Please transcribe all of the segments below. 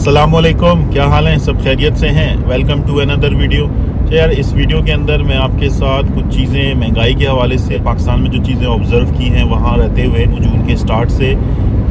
अस्सलामुअलैकुम, क्या हाल है? सब खैरियत से हैं? Welcome to another video. तो यार इस वीडियो के अंदर मैं आपके साथ कुछ चीज़ें महंगाई के हवाले से पाकिस्तान में जो चीज़ें ऑब्ज़र्व की हैं वहाँ रहते हुए, जून के स्टार्ट से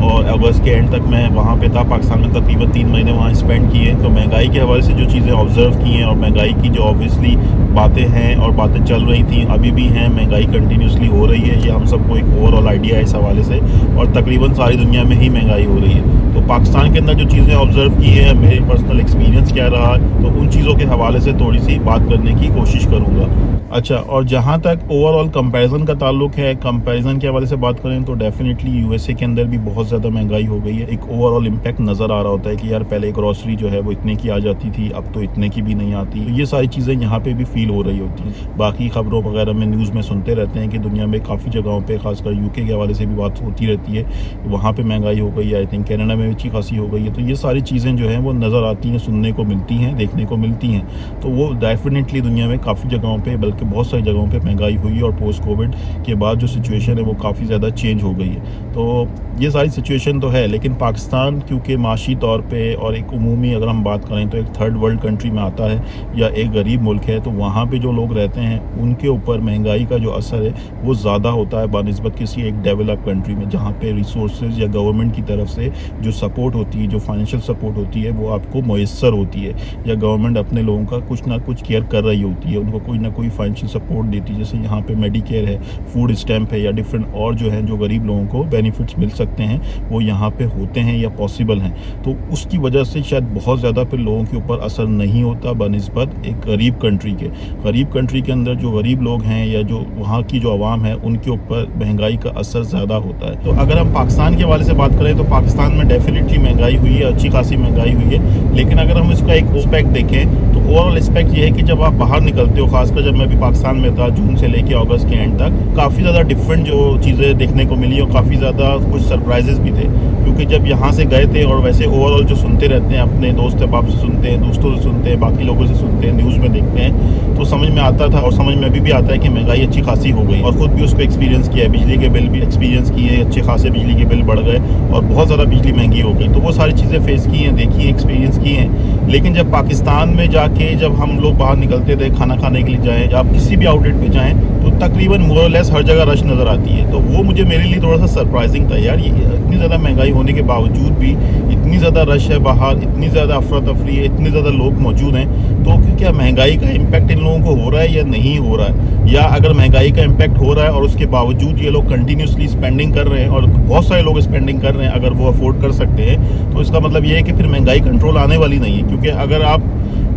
और अगस्त के एंड तक मैं वहाँ पे था। पाकिस्तान में तकरीबन 3 महीने वहाँ स्पेंड किए। तो महंगाई के हवाले से जो चीज़ें ऑब्ज़र्व की हैं और महंगाई की जो ऑब्वियसली बातें हैं और बातें चल रही थी, अभी भी हैं, महंगाई कंटिन्यूसली हो रही है। ये हम सबको एक ओवरऑल आइडिया है इस हवाले से, और तकरीबन सारी दुनिया में ही महंगाई हो रही है। तो पाकिस्तान के अंदर जो चीज़ें ऑब्ज़र्व की हैं, मेरे पर्सनल एक्सपीरियंस क्या रहा, तो उन चीज़ों के हवाले से थोड़ी सी बात करने की कोशिश करूँगा। अच्छा, और जहाँ तक ओवरऑल कंपैरिजन का ताल्लुक है, कंपैरिजन के हवाले से बात करें तो डेफिनेटली यूएसए के अंदर भी बहुत ज़्यादा महंगाई हो गई है। एक ओवरऑल इम्पैक्ट नज़र आ रहा होता है कि यार पहले ग्रॉसरी जो है वो इतने की आ जाती थी, अब तो इतने की भी नहीं आती। तो ये सारी चीज़ें यहाँ पे भी फील हो रही होती हैं। बाकी खबरों वगैरह में न्यूज़ में सुनते रहते हैं कि दुनिया में काफ़ी जगहों पर, खासकर यूके के हवाले से भी बात होती रहती है, वहाँ पर महंगाई हो गई है। आई थिंक कनाडा में अच्छी खासी हो गई है। तो ये सारी चीज़ें जो हैं वो नज़र आती हैं, सुनने को मिलती हैं, देखने को मिलती हैं। तो वो डेफिनेटली दुनिया में काफ़ी जगहों पे, बल्कि बहुत सारी जगहों पे महंगाई हुई, और पोस्ट कोविड के बाद जो सिचुएशन है वो काफ़ी ज़्यादा चेंज हो गई है। तो ये सारी सिचुएशन तो है, लेकिन पाकिस्तान क्योंकि माशी तौर पे और एक उमूमी अगर हम बात करें तो एक थर्ड वर्ल्ड कंट्री में आता है या एक गरीब मुल्क है, तो वहाँ पे जो लोग रहते हैं उनके ऊपर महंगाई का जो असर है वो ज़्यादा होता है बानिस्बत किसी एक डेवलप कंट्री में, जहाँ पे रिसोर्सेज या गवर्नमेंट की तरफ से जो सपोर्ट होती है, जो फाइनेंशियल सपोर्ट होती है, वो आपको मुयस्सर होती है, या गवर्नमेंट अपने लोगों का कुछ ना कुछ केयर कर रही होती है, उनको कोई ना कोई फाइनेंशियल सपोर्ट देती है। जैसे यहाँ पे मेडिकेयर है, फूड स्टैम्प है, या डिफरेंट और जो है जो गरीब लोगों को बेनिफिट्स मिल सकते हैं वो यहाँ पे होते हैं या पॉसिबल हैं। तो उसकी वजह से शायद बहुत ज़्यादा फिर लोगों के ऊपर असर नहीं होता बनिस्बत एक गरीब कंट्री के। गरीब कंट्री के अंदर जो गरीब लोग हैं या जो वहाँ की जो आवाम है, उनके ऊपर महंगाई का असर ज़्यादा होता है। तो अगर हम पाकिस्तान के हवाले से बात करें तो पाकिस्तान में डेफिनेटली महंगाई हुई है, अच्छी खासी महंगाई हुई है। लेकिन अगर हम इसका एक एस्पेक्ट देखें तो ओवरऑल एस्पेक्ट ये है कि जब आप बाहर निकलते हो, खासकर जब मैं भी पाकिस्तान में था जून से लेके अगस्त के एंड तक, काफ़ी ज़्यादा डिफरेंट जो चीज़ें देखने को मिली और काफ़ी ज़्यादा कुछ सरप्राइजेस भी थे। क्योंकि जब यहाँ से गए थे, और वैसे ओवरऑल जो सुनते रहते हैं, अपने दोस्त अहबाब से सुनते हैं, दोस्तों से सुनते हैं, बाकी लोगों से सुनते हैं, न्यूज़ में देखते हैं, तो समझ में आता था और समझ में अभी भी आता है कि महंगाई अच्छी खासी हो गई। और ख़ुद भी उसको एक्सपीरियंस किया है, बिजली के बिल भी एक्सपीरियंस किए, अच्छे खासे बिजली के बिल बढ़ गए और बहुत ज़्यादा बिजली महंगी हो गई। तो वो सारी चीज़ें फेस की हैं, देखी, एक्सपीरियंस की हैं। लेकिन जब पाकिस्तान में जाके जब हम लोग बाहर निकलते थे खाना खाने के लिए जाएँ, या आप किसी भी आउटलेट पे जाएँ, तो तकरीबन मोर और लेस हर जगह रश नज़र आती है। तो वो मुझे मेरे लिए थोड़ा सा सरप्राइजिंग था, यार ये इतनी ज़्यादा महंगाई होने के बावजूद भी इतनी ज़्यादा रश है बाहर, इतनी ज़्यादा अफरा तफरी है, इतने ज़्यादा लोग मौजूद हैं। तो क्या महंगाई का इम्पैक्ट इन लोगों को हो रहा है या नहीं हो रहा है? या अगर महंगाई का इम्पैक्ट हो रहा है और उसके बावजूद ये लोग कंटिन्यूसली स्पेंडिंग कर रहे हैं, और बहुत सारे लोग स्पेंडिंग कर रहे हैं, अगर वो अफोर्ड कर सकते हैं, तो इसका मतलब ये है कि फिर महंगाई कंट्रोल आने वाली नहीं है। क्योंकि अगर आप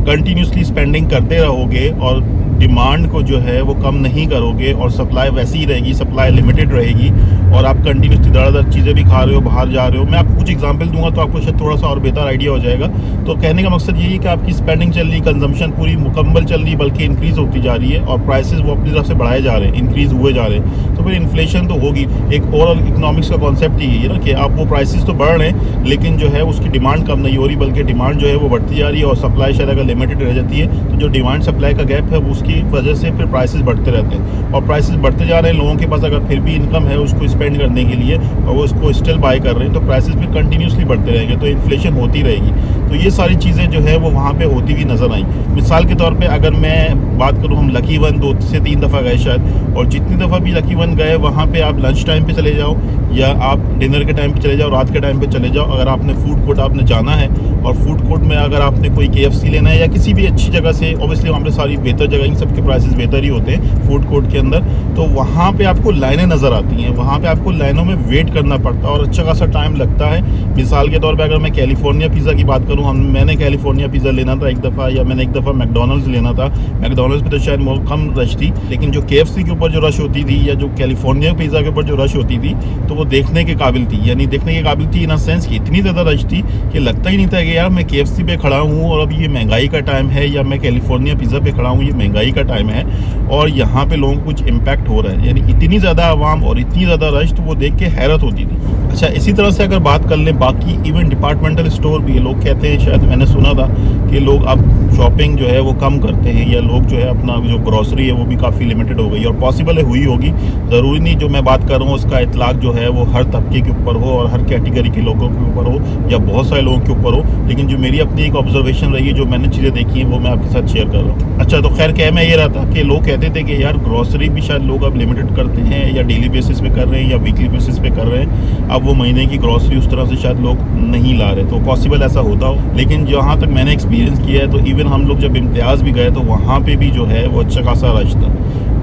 कंटिन्यूसली स्पेंडिंग करते रहोगे और डिमांड को जो है वो कम नहीं करोगे और सप्लाई वैसी ही रहेगी, सप्लाई लिमिटेड रहेगी, और आप कंटिन्यूसली दर चीज़ें भी खा रहे हो, बाहर जा रहे हो। मैं आपको कुछ एग्जांपल दूंगा तो आपको शायद थोड़ा सा और बेहतर आइडिया हो जाएगा। तो कहने का मकसद यही है कि आपकी स्पेंडिंग चल रही, कंजम्पशन पूरी मुकम्मल चल रही, बल्कि इंक्रीज़ होती जा रही है, और प्राइसेस वो अपनी तरफ से बढ़ाए जा रहे हैं, इंक्रीज़ हुए जा रहे हैं। तो फिर इन्फ्लेशन तो होगी। एक ओवरऑल इकोनॉमिक्स का कॉन्सेप्ट ही है ना कि आप वो प्राइसेस तो बढ़ रहे हैं, लेकिन जो है उसकी डिमांड कम नहीं हो रही, बल्कि डिमांड जो है वो बढ़ती जा रही है, और सप्लाई शायद अगर लिमिटेड रह जाती है तो जो डिमांड सप्लाई का गैप है उसकी वजह से फिर प्राइसेस बढ़ते रहते हैं। और प्राइसेस बढ़ते जा रहे हैं, लोगों के पास अगर फिर भी इनकम है उसको स्पेंड करने के लिए, और वो उसको स्टिल बाय कर रहे हैं, तो प्राइसेस भी कंटिन्यूसली बढ़ते रहेंगे, तो इन्फ्लेशन होती रहेगी। तो ये सारी चीज़ें जो है वो वहाँ पे होती हुई नज़र आई। मिसाल के तौर पे अगर मैं बात करूँ, हम लकी वन 2 से 3 दफ़ा गए शायद, और जितनी दफ़ा भी लकी वन गए वहाँ पे आप लंच टाइम पे चले जाओ या आप डिनर के टाइम पे चले जाओ, रात के टाइम पे चले जाओ, अगर आपने फूड कोर्ट आपने जाना है, और फूड कोर्ट में अगर आपने कोई KFC लेना है या किसी भी अच्छी जगह से, ऑब्वियसली वहाँ पे सारी बेहतर जगह, इन सब के प्राइसेस बेहतर ही होते हैं फूड कोर्ट के अंदर, तो वहाँ पे आपको लाइनें नज़र आती हैं, वहाँ पे आपको लाइनों में वेट करना पड़ता है और अच्छा खासा टाइम लगता है। मिसाल के तौर पे अगर मैं कैलिफोर्निया पिज़्ज़ा की बात करूँ, मैंने कैलिफोर्निया पिज़्ज़ा लेना था एक दफ़ा, या मैंने एक दफ़ा मैकडॉनल्ड्स लेना था। मैकडॉनल्ड्स पे तो शायद कम रश थी, लेकिन जो KFC के ऊपर जो रश होती थी, या जो कैलिफोर्निया पिज़्ज़ा के ऊपर जो रश होती थी, तो वो देखने के काबिल थी। यानी देखने के काबिल थी इन अ सेंस कि इतनी ज़्यादा रश थी कि लगता ही नहीं था कि यार मैं KFC पे खड़ा हूँ और अब ये महंगाई का टाइम है, या मैं कैलिफोर्निया पिज़्ज़ा पे खड़ा हूँ, ये महंगाई का टाइम है और यहाँ पे लोगों को कुछ इम्पैक्ट हो रहा है। यानी इतनी ज़्यादा आवाम और इतनी ज़्यादा रश, तो वो देख के हैरत होती थी। अच्छा, इसी तरह से अगर बात कर लें बाकी इवन डिपार्टमेंटल स्टोर भी, लोग कहते हैं, शायद मैंने सुना था कि लोग अब शॉपिंग जो है वो कम करते हैं, या लोग जो है अपना जो ग्रॉसरी है वो भी काफ़ी लिमिटेड हो गई, और पॉसिबल है हुई होगी, ज़रूरी नहीं जो मैं बात कर रहा हूँ उसका इतलाक जो है वो हर तबके के ऊपर हो और हर कैटेगरी के लोगों के ऊपर हो या बहुत सारे लोगों के ऊपर हो, लेकिन जो मेरी अपनी एक ऑब्जर्वेशन रही है, जो मैंने चीज़ें देखी हैं वो मैं आपके साथ शेयर कर रहा हूँ। अच्छा, तो खैर कह मैं ये रहा था कि लोग कहते थे कि यार ग्रॉसरी भी शायद लोग अब लिमिटेड करते हैं, या डेली बेसिस पे कर रहे हैं या वीकली बेसिस पे कर रहे हैं, अब वो महीने की ग्रॉसरी उस तरह से शायद लोग नहीं ला रहे, तो पॉसिबल ऐसा होता हो। लेकिन जहाँ तक मैंने एक्सपीरियंस किया है, तो इवन हम लोग जब इम्तियाज़ भी गए तो वहाँ पे भी जो है वो अच्छा खासा रश था,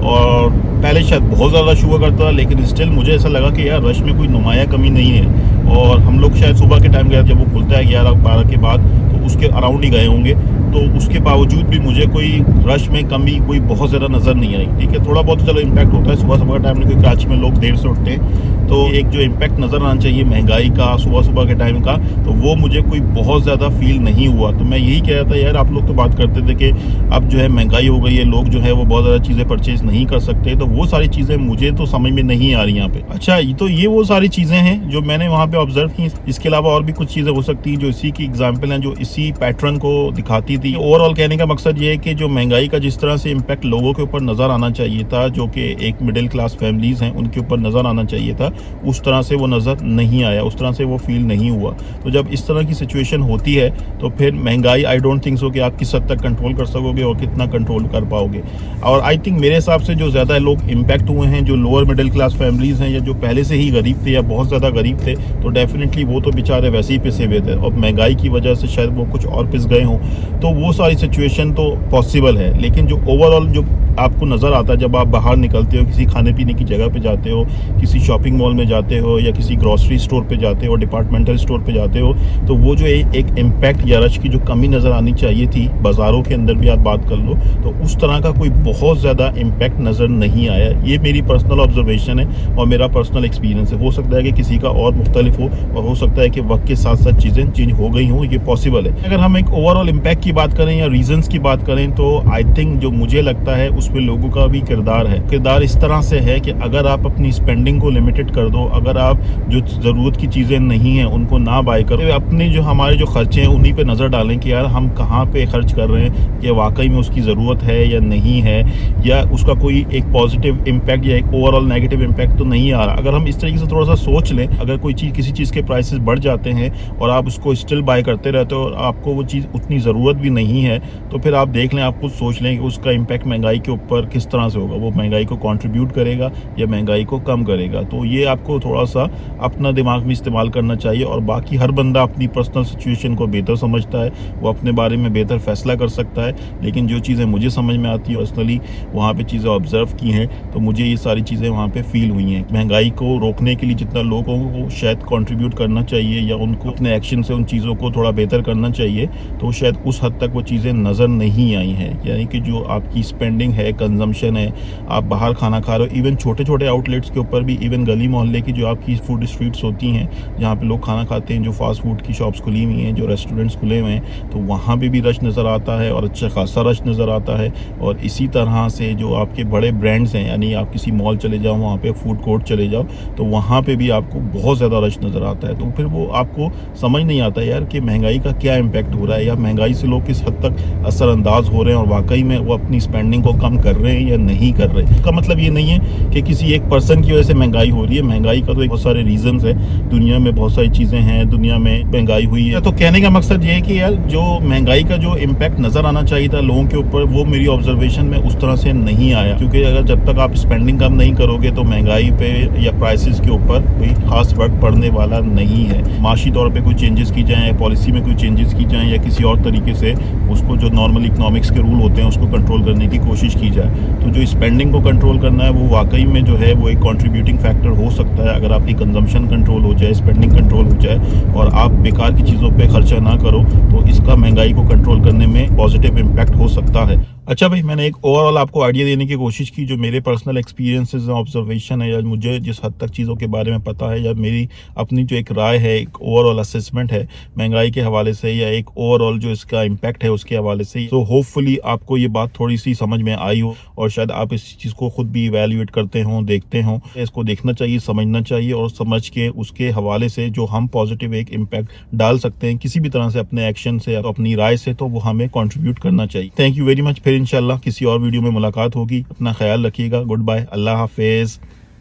और पहले शायद बहुत ज़्यादा रश हुआ करता था, लेकिन स्टिल मुझे ऐसा लगा कि यार रश में कोई नुमाया कमी नहीं है। और हम लोग शायद सुबह के टाइम गए, जब वो खुलता है 11-12 के बाद, तो उसके अराउंड ही गए होंगे, तो उसके बावजूद भी मुझे कोई रश में कमी कोई बहुत ज़्यादा नज़र नहीं आई। ठीक है, थोड़ा बहुत चलो इम्पैक्ट होता है सुबह सुबह के टाइम में, क्योंकि कराची में लोग देर से उठते हैं, तो एक जो इम्पैक्ट नज़र आना चाहिए महंगाई का सुबह सुबह के टाइम का, तो वो मुझे कोई बहुत ज़्यादा फील नहीं हुआ। तो मैं यही कह रहा था यार, आप लोग तो बात करते थे कि अब जो है महंगाई हो गई है, लोग जो है वो बहुत ज़्यादा चीज़ें परचेज नहीं कर सकते, तो वो सारी चीज़ें मुझे तो समझ में नहीं आ रही यहाँ पे। अच्छा, तो ये वो सारी चीज़ें हैं जो मैंने वहाँ पे ऑब्जर्व की। इसके अलावा और भी कुछ चीज़ें हो सकती हैं जो इसी की एग्जाम्पल हैं, जो इसी पैटर्न को दिखाती थी। ओवरऑल कहने का मकसद ये है कि जो महंगाई का जिस तरह से इम्पैक्ट लोगों के ऊपर नज़र आना चाहिए था, जो कि एक मिडिल क्लास फैमिलीज़ हैं उनके ऊपर नज़र आना चाहिए था, उस तरह से वो नज़र नहीं आया, उस तरह से वो फील नहीं हुआ। तो जब इस तरह की सिचुएशन होती है तो फिर महंगाई आई डोंट थिंक सो कि आप किस हद तक कंट्रोल कर सकोगे और कितना कंट्रोल कर पाओगे। और आई थिंक मेरे हिसाब से जो ज़्यादा लोग इम्पैक्ट हुए हैं, जो लोअर मिडिल क्लास फैमिलीज़ हैं या जो पहले से ही गरीब थे या बहुत ज़्यादा गरीब थे, तो डेफिनेटली वो तो बेचारे वैसे ही पिसे हुए थे, और महंगाई की वजह से शायद वो कुछ और पिस गए हों, तो वो सारी सिचुएशन तो पॉसिबल है। लेकिन जो ओवरऑल जो आपको नज़र आता है जब आप बाहर निकलते हो, किसी खाने पीने की जगह पे जाते हो, किसी शॉपिंग मॉल में जाते हो, या किसी ग्रॉसरी स्टोर पे जाते हो, डिपार्टमेंटल स्टोर पे जाते हो, तो वो जो एक इम्पैक्ट या रश की जो कमी नज़र आनी चाहिए थी, बाज़ारों के अंदर भी आप बात कर लो, तो उस तरह का कोई बहुत ज़्यादा इम्पैक्ट नज़र नहीं आया। ये मेरी पर्सनल ऑब्जर्वेशन है और मेरा पर्सनल एक्सपीरियंस है। हो सकता है कि किसी का और मुख्तलिफ हो, और हो सकता है कि वक्त के साथ साथ चीज़ें चेंज हो गई हों, ये पॉसिबल है। अगर हम एक ओवरऑल इम्पैक्ट की बात करें या रीजंस की बात करें, तो आई थिंक जो मुझे लगता है उसमें लोगों का भी किरदार है। किरदार इस तरह से है कि अगर आप अपनी स्पेंडिंग को लिमिटेड कर दो, अगर आप जो ज़रूरत की चीज़ें नहीं हैं उनको ना बाय करो, अपने जो हमारे जो खर्चे हैं उन्हीं पे नज़र डालें कि यार हम कहाँ पे खर्च कर रहे हैं, कि वाकई में उसकी ज़रूरत है या नहीं है, या उसका कोई एक पॉजिटिव इम्पैक्ट या एक ओवरऑल नेगेटिव इम्पैक्ट तो नहीं आ रहा। अगर हम इस तरीके से थोड़ा सा सोच लें, अगर कोई चीज़ किसी चीज़ के प्राइसेस बढ़ जाते हैं और आप उसको स्टिल बाय करते रहते हो और आपको वो चीज़ उतनी ज़रूरत भी नहीं है, तो फिर आप देख लें, आप खुद सोच लें कि उसका इम्पैक्ट महंगाई के ऊपर किस तरह से होगा। वो महंगाई को कंट्रीब्यूट करेगा या महंगाई को कम करेगा। तो ये आपको थोड़ा सा अपना दिमाग में इस्तेमाल करना चाहिए। और बाकी हर बंदा अपनी पर्सनल सिचुएशन को बेहतर समझता है, वो अपने बारे में बेहतर फैसला कर सकता है। लेकिन जो चीज़ें मुझे समझ में आती है पर्सनली, वहाँ पे चीज़ें ऑब्जर्व की हैं, तो मुझे ये सारी चीज़ें वहाँ पे फील हुई हैं। महंगाई को रोकने के लिए जितना लोगों को शायद कंट्रीब्यूट करना चाहिए या उनको अपने एक्शन से उन चीज़ों को थोड़ा बेहतर करना चाहिए, तो शायद उस हद तक वो चीज़ें नज़र नहीं आई हैं। यानी कि जो आपकी स्पेंडिंग है, कंजम्पशन है, आप बाहर खाना खा रहे हो, इवन छोटे छोटे आउटलेट्स के ऊपर भी, इवन गली मोहल्ले की जो आपकी फूड स्ट्रीट्स होती हैं जहाँ पे लोग खाना खाते हैं, जो फास्ट फूड की शॉप्स खुली हुई हैं, जो रेस्टोरेंट्स खुले हुए हैं, तो वहाँ पे भी रश नज़र आता है और अच्छा खासा रश नज़र आता है। और इसी तरह से जो आपके बड़े ब्रांड्स हैं, यानी आप किसी मॉल चले जाओ, वहाँ पे फूड कोर्ट चले जाओ, तो वहाँ पे भी आपको बहुत ज़्यादा रश नज़र आता है। तो फिर वो आपको समझ नहीं आता यार कि महंगाई का क्या इम्पैक्ट हो रहा है, या महंगाई से लोग किस हद तक असरअंदाज हो रहे हैं और वाकई में वो अपनी स्पेंडिंग को कम कर रहे हैं या नहीं कर रहे। इसका मतलब ये नहीं है कि किसी एक पर्सन की वजह से महंगाई हो रही है। महंगाई का तो बहुत सारे रीजंस है, दुनिया में बहुत सारी चीज़ें हैं, दुनिया में महंगाई हुई है। तो कहने का मकसद ये है कि यार जो महंगाई का जो इम्पैक्ट नज़र आना चाहिए था लोगों के ऊपर, वो मेरी ऑब्जर्वेशन में उस तरह से नहीं आया। क्योंकि अगर जब तक आप स्पेंडिंग कम नहीं करोगे तो महंगाई पे या प्राइसेस के ऊपर कोई खास फर्क पड़ने वाला नहीं है। माशी तौर पे कोई चेंजेस की जाएँ, पॉलिसी में कोई चेंजेस की जाएँ, या किसी और तरीके से उसको जो नॉर्मल इकोनॉमिक्स के रूल होते हैं उसको कंट्रोल करने की कोशिश की जाए, तो जो स्पेंडिंग को कंट्रोल करना है वो वाकई में जो है वो एक कंट्रीब्यूटिंग फैक्टर हो सकता है। अगर आपकी कंजम्पशन कंट्रोल हो जाए, स्पेंडिंग कंट्रोल हो जाए और आप बेकार की चीज़ों पे खर्चा ना करो, तो इसका महंगाई को कंट्रोल करने में पॉजिटिव इम्पैक्ट हो सकता है। अच्छा भाई, मैंने एक ओवरऑल आपको आइडिया देने की कोशिश की, जो मेरे पर्सनल एक्सपीरियंसेस हैं, ऑब्जर्वेशन है, या मुझे जिस हद तक चीज़ों के बारे में पता है, या मेरी अपनी जो एक राय है, एक ओवरऑल असेसमेंट है महंगाई के हवाले से, या एक ओवरऑल जो इसका इम्पैक्ट है उसके हवाले से। तो होपफुली आपको ये बात थोड़ी सी समझ में आई हो, और शायद आप इस चीज़ को खुद भी इवैल्यूएट करते हों, देखते हों। इसको देखना चाहिए, समझना चाहिए, और समझ के उसके हवाले से जो हम पॉजिटिव एक इम्पैक्ट डाल सकते हैं किसी भी तरह से, अपने एक्शन से या अपनी राय से, तो वो हमें कंट्रीब्यूट करना चाहिए। Thank you very much. फिर इंशाल्लाह किसी और वीडियो में मुलाकात होगी। अपना ख्याल रखिएगा। गुड बाय, अल्लाह हाफिज।